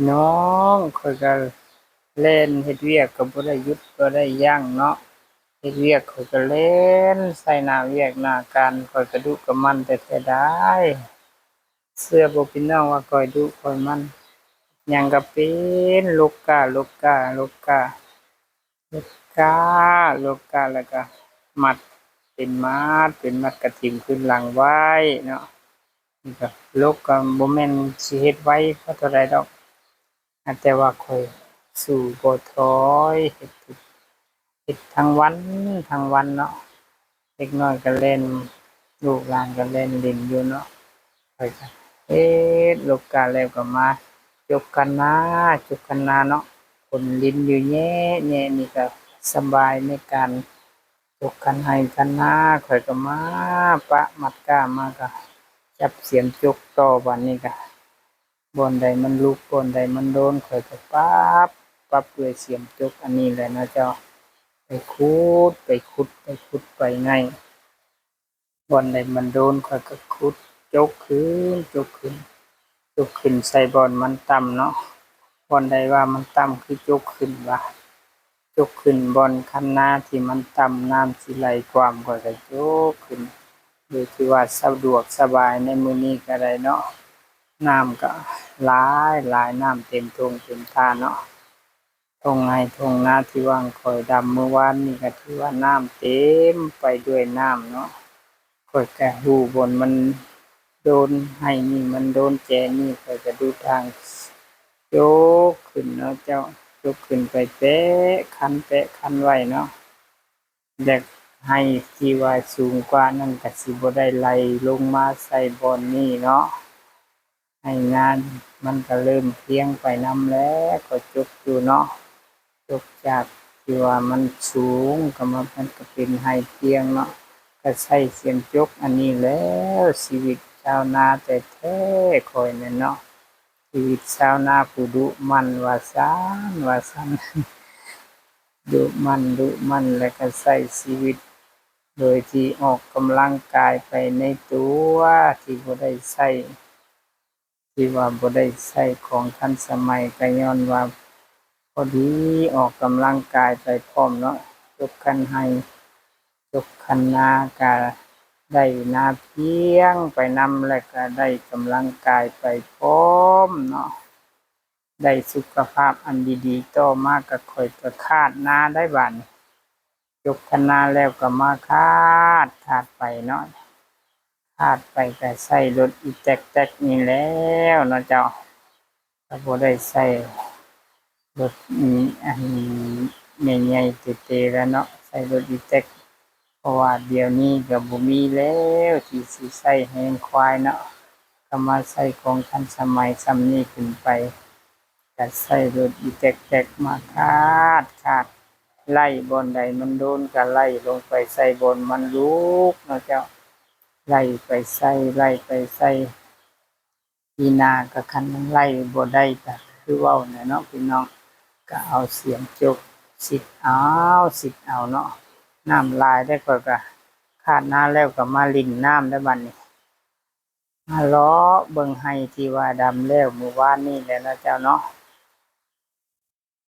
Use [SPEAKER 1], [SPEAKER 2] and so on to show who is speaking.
[SPEAKER 1] น้องข้อยก็เล่นเฮ็ดเวียกก็บ่ได้หยุดบ่ได้ยั้งเนาะเฮ็ดเวียกข้อยก็เล่นใส่หน้าเวียกหน้าการข้อยก็ดุกับมันแต่แท้ดายเชื่อบ่พี่น้องว่าข้อยดุข้อยมันหยังก็เป็นโลกาโลกาโลกาโลกาโลกาแล้วก็มัดเป็นมัดก็ทิ่มขึ้นหลังไว้เนาะนี่ก็โลกก็บ่แม่นสิเฮ็ดไวเพราะเท่าใดดอก แต่ว่าข้อยสู้บ่ถอยเฮ็ดทั้งวันทั้งวันเนาะเด็กน้อยก็เล่นลูกหลานก็เล่นเล่นอยู่เนาะข้อยก็เฮ็ดโลกาแล้วก็มาจกกันนาเนาะคนลิ้นอยู่แยะๆนี่ก็สบายในการจกกันให้กันนาข้อยก็มาปะมัดก้ามาก็จับเสียมจกต่อบัดนี้ก็ บ่อนใดมันลุกบ่อนใดมันโดนข้อยก็ปั๊บด้วยเสียมจกอันนี้แหละนะเจ้าไปขุดไปไงบ่อนใดมันโดนข้อยก็ขุดจกขึ้นใส่บ่อนมันต่ำเนาะบ่อนใดว่ามันต่ำคือจกขึ้นว่าจกขึ้นบ่อนคันนาที่มันต่ำน้ำสิไหลกว้างข้อยก็จกขึ้นโดยที่ว่าสะดวกสบายในมื้อนี้ก็ได้เนาะ น้ำก็หลายน้ำเต็มทุ่งเต็มท่าเนาะทุ่งไร่ทุ่งนาที่ว่างข้อยดำเมื่อวานนี้ก็ถือว่าน้ำเต็มไปด้วยน้ำเนาะข้อยก็ดูบนมันโดนไร่นี่มันโดนแจนี่ข้อยก็ดูทางยกขึ้นเนาะเจ้ายกขึ้นไปแปะคันไว้เนาะอยากให้ที่ว่าสูงกว่านั้นก็สิบ่ได้ไหลลงมาใส่บ่อนนี้เนาะ ให้งานมันก็เริ่มเพลียงไปนำแล้วก็จบอยู่เนาะจบจากที่ว่ามันสูงก็มามันก็เป็นให้เพลียงเนาะก็ใช้เสียมจกอันนี้แล้วชีวิตชาวนาแท้ๆข้อยนั่นเนาะชีวิตชาวนาผู้ดุมันว่าซั้นดุมันแล้วก็ใช้ชีวิตโดยที่ออกกำลังกายไปในตัวที่บ่ได้ใช้ ที่ว่าบ่ได้ใช้ของทันสมัยก็ญ้อนว่าพอดีออกกำลังกายไปพร้อมเนาะยกคันไร่ยกคันนาก็ได้นาเพียงไปนำแล้วก็ได้กำลังกายไปพร้อมเนาะได้สุขภาพอันดีๆต่อมาก็ค่อยก็คาดนาได้บัดนี้ยกคันนาแล้วก็มาคาดไปเนาะ คาดไปก็ใช้รถอีแต๊กๆนี่แหล้วเนาะเจ้าก็บ่ได้ใช้รถอันใหญ่ๆเต๋ๆแล้วเนาะใช้รถอีแต๊กเพราะว่าเดี๋ยวนี้ก็บ่มีแล้วที่สิใช้แรงควายเนาะก็มาใช้ของทันสมัยส่ำนี้ขึ้นไปก็ใช้รถอีแต๊กๆมาคาดไล่บ่อนใดมันโดนก็ไล่ลงไปใส่บ่อนมันลุกเนาะเจ้า ไล่ไปใส่ปีหน้าก็คันมันไล่บ่ได้ก็คือเว้าน่ะเนาะพี่น้องก็เอาเสียมจกสิเอาเนาะน้ำลายได้ข้อยก็คาดนาแล้วก็มาลิ่นน้ำได้บัดนี้มาเลาะเบิ่งไร่ที่ว่าดำแล้วเมื่อวานนี้แหละเนาะเจ้าเนาะ